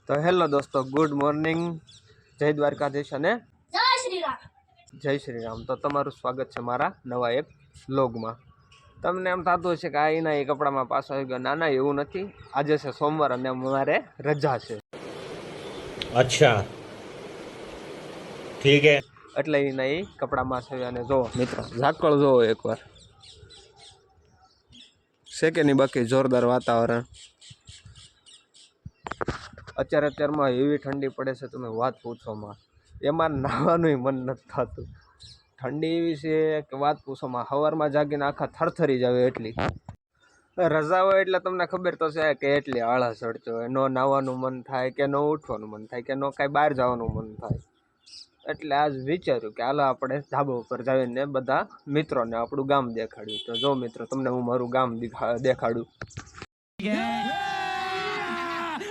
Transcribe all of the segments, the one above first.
તો હેલો દોસ્તો, good morning, જય દ્વારકાધીશ અને જય શ્રી રામ. જય શ્રી રામ. તો તમારું સ્વાગત છે મારા નવા એક વ્લોગમાં. તમને એમ થતું હશે કે આ એના એ કપડામાં પાછો આવી ગયો. ના ના, એવું નથી. આજે છે સોમવાર અને મારે રજા છે. અચ્છા, ઠીક હે. એટલે એના એ કપડામાં છે. અને જો મિત્રો, ઝાકળ જોવો એકવાર, છે કે નહીં બાકી જોરદાર વાતાવરણ. અત્યારમાં એવી ઠંડી પડે છે, તમે વાત પૂછોમાં. એમાં નાહવાનું મન નથી થતું. ઠંડી એવી છે કે વાત પૂછોમાં. સવારમાં જાગીને આખા થરથરી જાવે એટલી. રજા હોય એટલે તમને ખબર તો છે કે એટલી આળસ ચડતી હોય. ન નાહવાનું મન થાય, કે ન ઉઠવાનું મન થાય, કે ન કાંઈ બહાર જવાનું મન થાય. એટલે આજ વિચાર્યું કે હાલો આપણે ધાબા ઉપર જઈને બધા મિત્રોને આપણું ગામ દેખાડ્યું. તો જો મિત્રો, તમને હું મારું ગામ દેખાડું.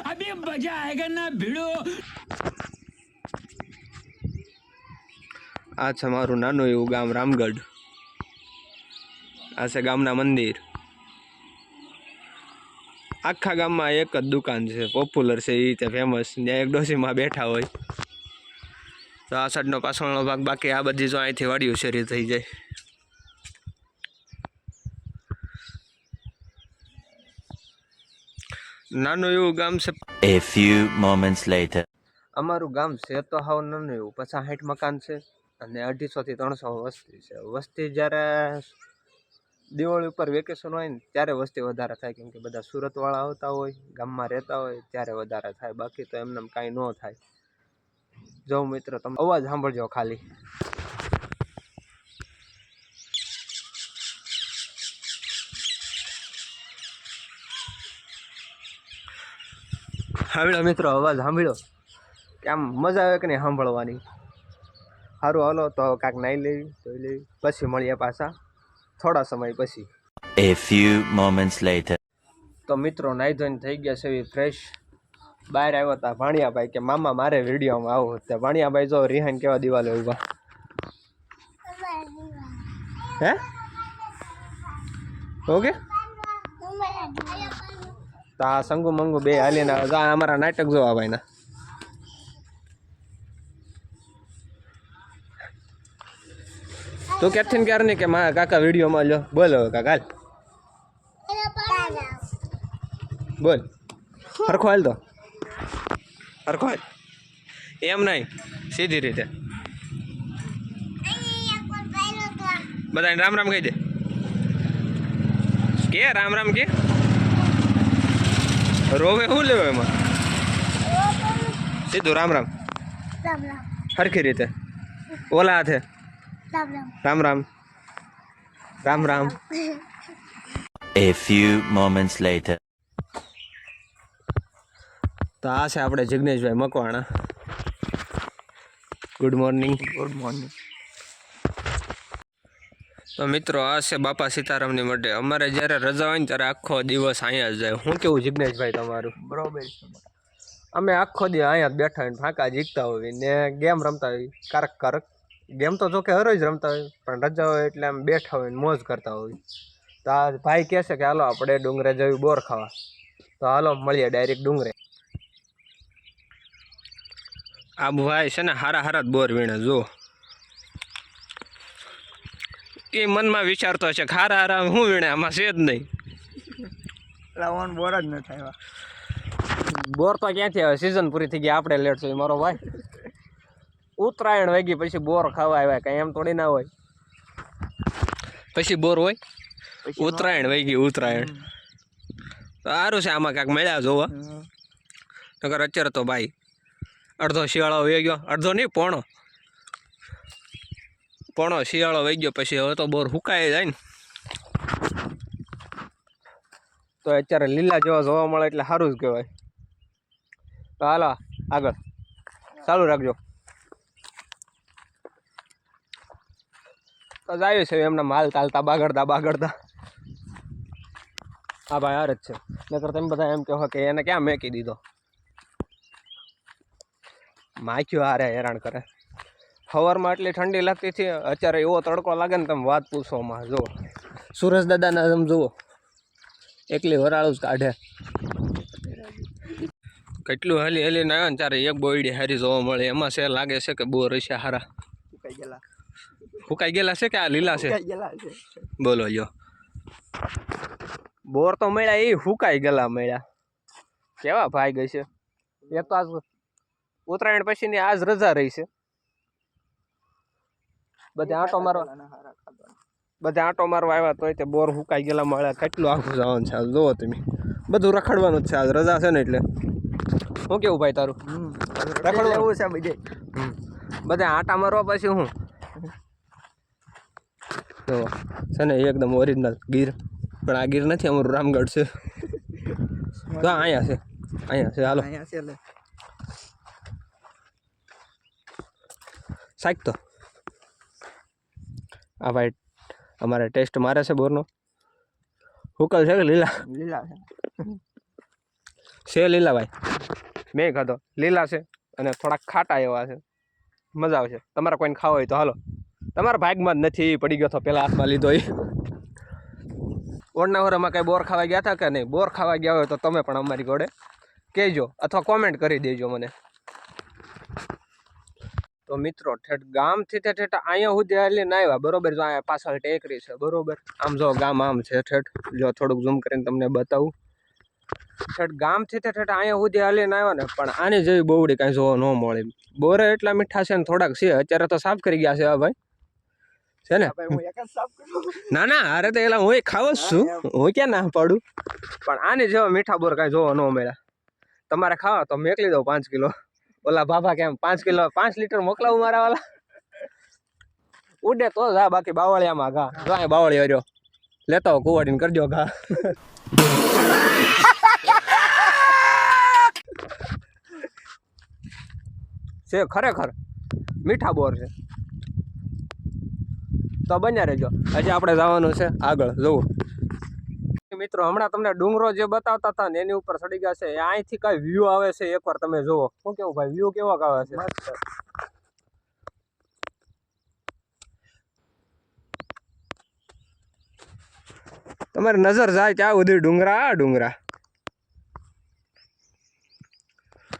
अभी मजा आएगा ना भिड़ो। આ છે મારું નાનું એવું ગામ રામગઢ. આ છે ગામના મંદિર. આખા ગામમાં એક જ દુકાન છે, પોપ્યુલર છે, એ રીતે ફેમસ. ત્યાં એક ડોસીમાં બેઠા હોય. તો આ સાઈડનો પાછળનો ભાગ, બાકી આ બધી જો અહીંથી વાડિયું શેરી થઈ જાય. નાનું એવું ગામ છે. A few moments later. અમારું ગામ છે તો હાવ નાનું એવું. 50-60 મકાન છે અને 250 થી 300 વસ્તી છે. વસ્તી જ્યારે દિવાળી ઉપર વેકેશન હોય ને ત્યારે વસ્તી વધારે થાય, કેમ કે બધા સુરતવાળા આવતા હોય, ગામમાં રહેતા હોય, ત્યારે વધારે થાય. બાકી તો એમને કાંઈ ન થાય. જો મિત્રો, તમે અવાજ સાંભળજો ખાલી. સાંભળો મિત્રો, અવાજ સાંભળ્યો કે આમ મજા આવે કે નહીં સાંભળવાની. સારું, હાલો તો કાંઈક નાહી લેવી, ધોઈ લેવી, પછી મળીએ પાછા થોડા સમય પછી. A few moments later. તો મિત્રો, નાહી ધોઈને થઈ ગયા છે ફ્રેશ. બહાર આવ્યા હતા ભાણિયાભાઈ કે મામા મારે વિડીયોમાં આવું. તે ભાણિયાભાઈ જો રિહાન કેવા દિવાલે ઉભા. હે ઓકે. તો આ સંગુ મંગુ બે હાલીને અમારા નાટક જોવા ભાઈના. તું ક્યારથી ક્યારે નહીં કે મારા કાકા વિડીયોમાં લો. બોલ હવે કાકા, બોલ. હરખો હાલ તો, હરખો હાલ. એમ નહીં, સીધી રીતે. બધાને રામ રામ કહી દે. કે રામ રામ કે રોવે શું લેવો એમાં? સીધું રામ રામ, હરખી રીતે. ઓલા હાથે Ram Ram, Ram Ram. A few moments later. તો આ છે આપણે Jigneshbhai Makwana. Good morning. Good morning. તો મિત્રો, આ છે બાપા સીતારામની માટે. અમારે જ્યારે રજા હોય ને ત્યારે આખો દિવસ અહીંયા જ જાય. શું કેવું જિગ્નેશભાઈ તમારું? બરોબર. અમે આખો દિવસ અહીંયા જ બેઠા હોય, ફાંકા જીકતા હોય ને ગેમ રમતા હોય. કારક ગેમ તો જો કે હરોજ રમતા હોય, પણ રજા હોય એટલે આમ બેઠા હોય ને મોજ કરતા હોય. તો આ ભાઈ કહે છે કે હાલો આપણે ડુંગરે જવી બોર ખાવા. તો હાલો મળીએ ડાયરેક્ટ ડુંગરે. આ ભાઈ છે ને હારા જ બોર વીણે. જો એ મનમાં વિચારતો છે કે હારા શું વીણે, આમાં છે જ નહીં. બોર જ ન થાય. બોર તો ક્યાંથી આવે? સિઝન પૂરી થઈ ગઈ, આપણે લેટ છે મારો ભાઈ. ઉત્તરાયણ વાગી પછી બોર ખાવા આવ્યા, કઈ એમ થોડી ના હોય. પછી બોર હોય, ઉત્તરાયણ વાગી, ઉત્તરાયણ. તો સારું છે, આમાં કાંઈક મળ્યા જોવા. નકર અત્યારે તો ભાઈ અડધો શિયાળો વહી ગયો. અડધો નહીં, પોણો શિયાળો વહી ગયો. પછી હવે તો બોર સુકાઈ જાય ને. તો અત્યારે લીલા જેવા જોવા મળે એટલે સારું જ કહેવાય. તો હાલો આગળ ચાલુ રાખજો. તો જાય છે એમને માલ ચાલતા બાગડતા. હા ભાઈ, હાર જ છે. નકર તમે બધા એમ કહો કે એને ક્યાં મેકી દીધો. માખ્યો હારે હેરાન કરે. સવારમાં એટલી ઠંડી લાગતી હતી, અત્યારે એવો તડકો લાગે ને તમે વાત પૂછોમાં. જુઓ સુરેશ દાદાના તમે જુઓ, એકલી વરાળું જ કાઢે. કેટલું હલી હલીને આવ્યો ને ત્યારે એક બોયડી હારી જોવા મળે. એમાં છે લાગે છે કે બોર હશે હારા. ફૂકાઈ ગયેલા છે કે આ લીલા છે? બોલો લ્યો. બોર તો મળ્યા, એ ફૂકાઈ ગયેલા મળ્યા. કેવા ભાઈ ગઈ છે. એક તો આજ ઉત્તરાયણ પછીની આજ રજા રહી છે. બધે આંટો મારવા આવ્યા તોય તે બોર ફૂકાઈ ગયેલા મળ્યા. કેટલું આખું જવાનું છે આજ જોવો તમે. બધું રખડવાનું જ છે આજ રજા છે ને એટલે. શું કેવું ભાઈ તારું? રખડવું છે બધે. બધા આંટા મારવા પછી હું જો છે ને એકદમ ઓરિજિનલ ગીર. પણ આ ગીર નથી, અમારું રામગઢ છે. તો અહીંયા છે, અહીંયા છે. હાલો સાહેબ. તો આ ભાઈ અમારે ટેસ્ટ મારે છે બોરનો. હુકલ છે કે લીલા? લીલા છે લીલા ભાઈ. મેં ખાધો લીલા છે અને થોડાક ખાટા એવા છે. મજા આવશે. તમારે કોઈને ખાવા હોય તો હાલો. તમારા ભાગમાં જ નથી, પડી ગયો તો પેલા હાથમાં લીધો. એ ઓળનાવરમાં કઈ બોર ખાવા ગયા હતા કે નહીં? બોર ખાવા ગયા હોય તો તમે પણ અમારી જોડે કહેજો અથવા કોમેન્ટ કરી દેજો મને. તો મિત્રો ઠેઠ ગામથી ઠેઠ અહીંયા સુધી હાલીને આવ્યા બરોબર. જો અહીંયા પાછળ ટેકરી છે બરોબર. આમ જો ગામ આમ છે ઠેઠ. જો થોડુંક ઝૂમ કરીને તમને બતાવું. ઠેઠ ગામથી ઠેઠ અહીંયા સુધી હાલીને આવ્યા ને, પણ આની જેવી બોવડી કાંઈ જોવા ન મળે. બોરે એટલા મીઠા છે ને થોડાક છે. અત્યારે તો સાફ કરી ગયા છે આ ભાઈ, છે ને? ના ના, અરે તો એલા હું ખાવ જ છું, હું ક્યાં ના પાડું. પણ આની જેવા મીઠા બોર કાંઈ જોવા ન મળ્યા. તમારે ખાવા તો મેકલી દો 5 કિલો. ઓલા બાબા કેમ 5 કિલો 5 લીટર મોકલાવું મારા વાલા? ઉડે તો જા, બાકી બાવળિયામાં ઘા. જો અહીં બાવળી હર્યો લેતા હો, કુવાડીને કરજો ઘા. છે ખરેખર મીઠા બોર છે. તો બન્યા રહેજો. હજી આપણે જવાનું છે આગળ. જોવો મિત્રો, હમણાં તમને ડુંગરો જે બતાવતા હતા ને એની ઉપર ચડી ગયા છે. અહીંથી કઈ વ્યૂ આવે છે એકવાર તમે જોવો. શું કેવું ભાઈ, વ્યૂ કેવો આવે છે? તમારી નજર જાય ત્યાં સુધી ડુંગરા ડુંગરા.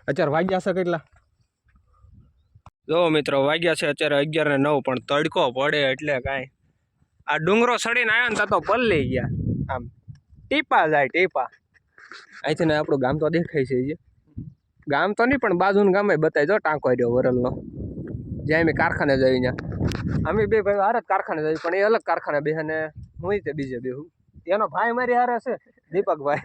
અત્યારે વાગ્યા છે કેટલા? જો મિત્રો વાગ્યા છે અત્યારે 11:09. પણ તડકો પડે એટલે કાંઈ. આ ડુંગરો ચડીને આવ્યા ને તો પલ્લી ગયા. આમ ટીપા જાય ટીપા. અહીંથી ને આપણું ગામ તો દેખાય છે. ગામ તો નહીં પણ બાજુનું ગામ બતાવી દો. ટાંકો રહ્યો વરલનો, જ્યાં અમે કારખાને જઈ. ત્યાં અમે બે ભાઈ હારે જ કારખાને જઈએ, પણ એ અલગ કારખાને બે ને હું તે બીજે બેહું. એનો ભાઈ મારી હારે છે દીપકભાઈ.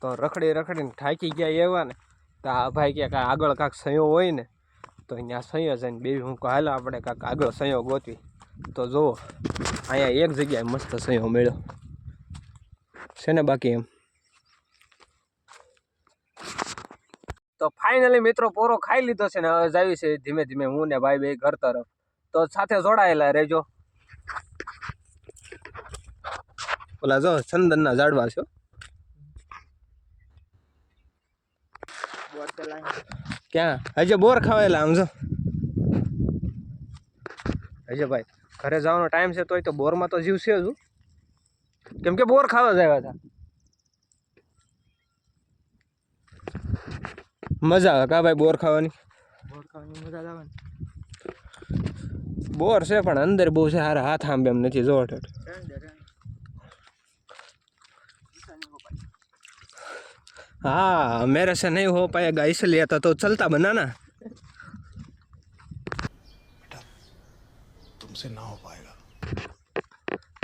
તો રખડીને થાકી ગયા એવા ને, તો આ ભાઈ કે કાંઈ આગળ કાંક સયો હોય ને તો અહીંયા સયો જઈને બે હું હાલ આપણે કાંક આગળ સયો ગોતવી. તો જુઓ અહીંયા એક જગ્યાએ મસ્ત સયો મળ્યો છે ને. બાકી એમ તો ફાઇનલી મિત્રો પોરો ખાઈ લીધો છે ને હવે જાવી છે ધીમે ધીમે હું ને ભાઈ બે ઘર તરફ. તો સાથે જોડાયેલા રહેજો. ઓલા જો ચંદનના ઝાડવા છે. ક્યાં હજે બોર ખાવાયેલા? આમ જો હજે ભાઈ ઘરે જવાનો ટાઈમ છે તોય તો બોરમાં તો જીવ છે જ. કેમ કે બોર ખાવા જ આવ્યા હતા. મજા આવે કા ભાઈ બોર ખાવાની? મજા આવે. બોર છે પણ અંદર બહુ છે. હારા હાથ આંબે એમ નથી. જોર हाँ मेरे से नहीं हो पाएगा इसलिए तो चलता बनाना. तुमसे ना हो पाएगा.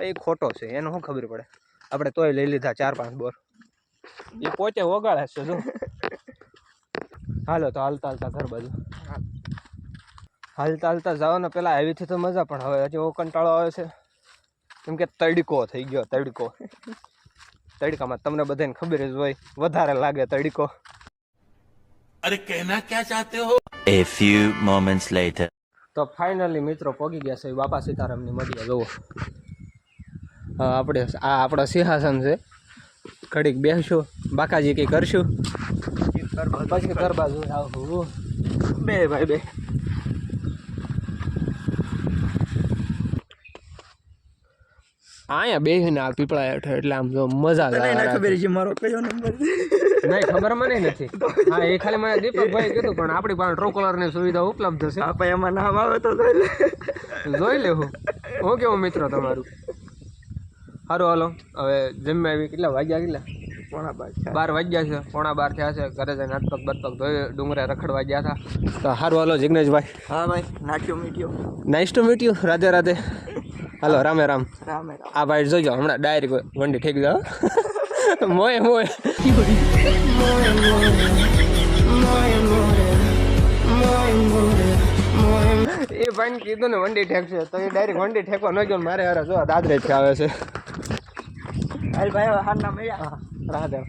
એ ખોટો છે એને શું ખબર પડે. આપણે તોય લઈ લીધા 4-5 બોર. એ પોતે વગાડે છે જો. હાલો તો હાલતા ઘર બાજુ. હાલતા જવાનો પેલા આવીથી તો મજા, પણ હવે હજી કંટાળો આવે છે કેમ કે તડકો થઈ ગયો. તડકામાં તમને બધાને ખબર જ હોય વધારે લાગે તડકો. अरे कहना क्या चाहते हो? A few moments later. તો ફાઇનલી મિત્રો પહોંચી ગયા છે બાપા સીતારામની મઢીએ. જુઓ આપણે આ આપણો સિંહાસન છે. ઘડીક બેસશું, બાકાજી કંઈ કરશું, પછી ઘર બાજુ આવું. બે ભાઈ બે. અહીંયા બેસીને આ પીપળા હેઠળ એટલે આમ જો મજા જ આવે ખબર છે મારો કયો નંબર નહીં ખબર મને નથી હા એ ખાલી મને દીપકભાઈ કીધું પણ આપણી પાસે ટ્રુ કોલરની સુવિધા ઉપલબ્ધ છે આપણે એમાં નામ આવે તો જોઈ લેવું હું કેવું મિત્રો તમારું સારું હાલો હવે જમ્યા આવી કેટલા વાગ્યા કેટલા 12 વાગ્યા છે 11:15 થયા છે ઘરે જઈને હાથ પગ બતપગ ધોઈ ડુંગરે રખડવા ગયા હતા તો સારું હાલો જિગ્નેશભાઈ હા ભાઈ નાટ્યો મીટ્યો nice to meet you Radhe Radhe હાલો રામે રામ રામે રામ આ ભાઈ જોઈજો હમણાં ડાયરેક્ટ વંડી ઠેકી જાઓ મોય મોય એ ભાઈને કીધું ને વંડી ઠેકશે તો એ ડાયરેક્ટ વંડી ઠેકવા ન ગયો ને મારે હારે જો દાદરે જ આવે છે હાલ ભાઈ હારના મળ્યા રાધે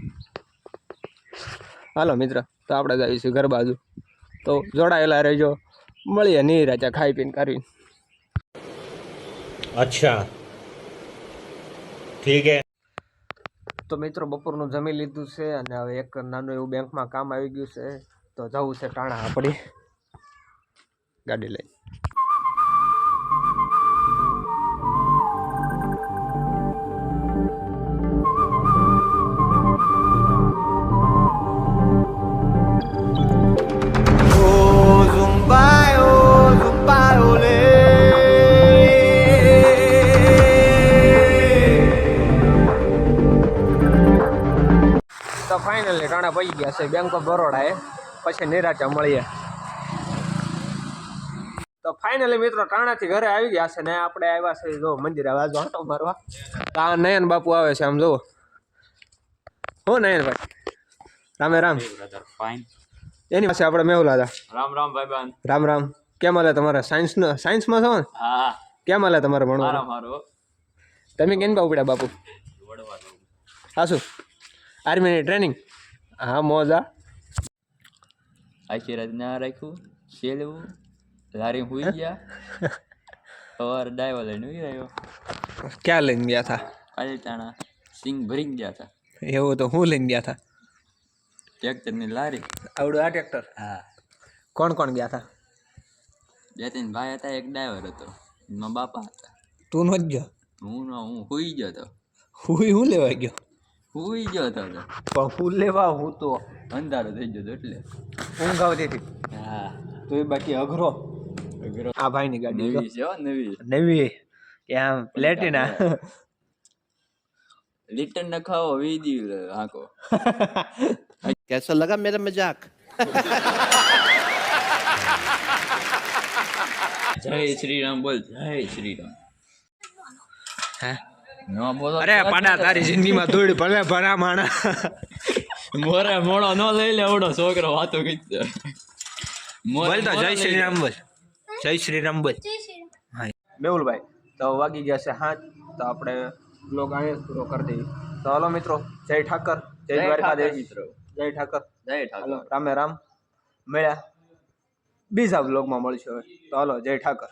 હાલો મિત્ર તો આપણે જઈશું ઘર બાજુ તો જોડાયેલા રહેજો મળીએ નિરાતે ખાઈ પીને કરીને अच्छा ठीक है તો મિત્રો બપોરનું જમી લીધું છે અને હવે એક નાનું એવું બેંકમાં કામ આવી ગયું છે તો જવું છે ટાણા આપણી ગાડી લઈ તો ફાઇનલી ટાણા પડી ગયા છે બેંક ઓફ બરોડા એ પછી નિરાતે મળીએ તો ફાઇનલી મિત્રો ટાણાથી ઘરે આવી ગયા છે ને આપણે આવ્યા છે જો મંદિરે બાજુ આંટો મારવા તો આ નયન બાપુ આવે છે આમ જુઓ હો નયનભાઈ રામે રામ એની પાસે આપણે મેહુલા હતા રામ રામ ભાઈબાન રામ રામ કેમ હાલે તમારે સાયન્સમાં છો ને હા કેમ હાલે તમારે ભણવાનું મારો તમે કેમ ઉપડ્યા બાપુ હા શું આર્મીની ટ્રેનિંગ હા મોજા આખી રાત ના રાખ્યું સેલવું લારી હુઈ ગયા સવાર ડાયવા લઈને ઉઈ રહ્યો ક્યાં લઈને ગયા હતા પાલટાણા સિંગ ભરી ગયા હતા એવું તો હું લઈને ગયા હતા ટ્રેક્ટરની લારી આવડું આ ટ્રેક્ટર હા કોણ કોણ ગયા હતા બે ત્રણ ભાઈ હતા એક ડ્રાઈવર હતો એમાં બાપા હતા તું નો જ ગયો હું હુઈ ગયો હતો હું લેવા ગયો હુઈ ગયો હતો પણ હું લેવા હું તો અંધારો થઈ ગયો હતો એટલે ઊંઘ આવતી હતી હા તો એ બાકી અઘરો આ ભાઈની ગાડી નવી છે હો, નવી નવી કે આમ પ્લેટિના લિટર ન ખાઓ વીદી હાંકો कैसा लगा मेरा मजाक જય શ્રી રામ બોલ જય શ્રી રામ હે નો બોલો અરે પાડા તારી જિંદગીમાં ધૂળ ભલે ભરા માણા મોરે મોડો ન લઈ લે આવડો છોકરો વાતો કીધો બોલ તો જય શ્રી રામ બોલ જય શ્રી રામ બોલ હા મેહુલભાઈ તો વાગી ગયા છે 7 તો આપણે બ્લોગ અહીંયા પૂરો કરી દઈએ તો હાલો મિત્રો જય ઠાકર જય દ્વારકાધીશ મિત્રો જય ઠાકર જય ઠાકર હાલો રામે રામ મળ્યા બીજા બ્લોગમાં મળશું હવે તો હાલો જય ઠાકર